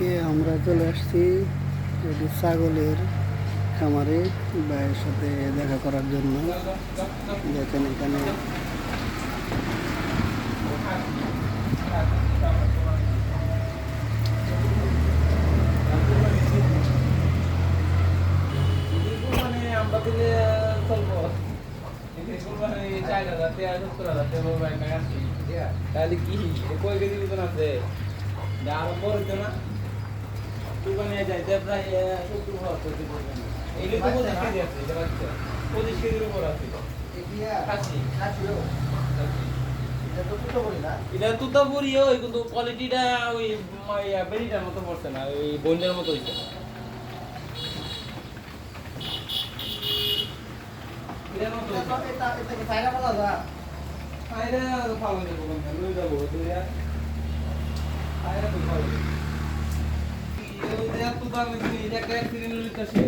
আজকে আমরা চলে আসছি এটি ছাগলের খামারে ভাইয়ের সাথে দেখা করার জন্য। দেখেন এখানে তাহলে কি কই কেজি ওজন আছে আরম্ভ হইতো না দোকানে যাইতে প্রায় 70 হচ্ছে এইগুলো তো 25 কেজি আছে এটা বাচ্চা 25 কেজির উপর আছে এটা তুতাপুরি ওই কিন্তু কোয়ালিটিটা ওই বেরিটার মতো পড়ছে না ওই বন্ডের মতো হইছে এটা মতো এটা ভালো দেবো লই যাবো তুই আরে তো ভালো এই যে এত দাম দিই এটা একটা অ্যাক্সিডেন্ট হইতাছে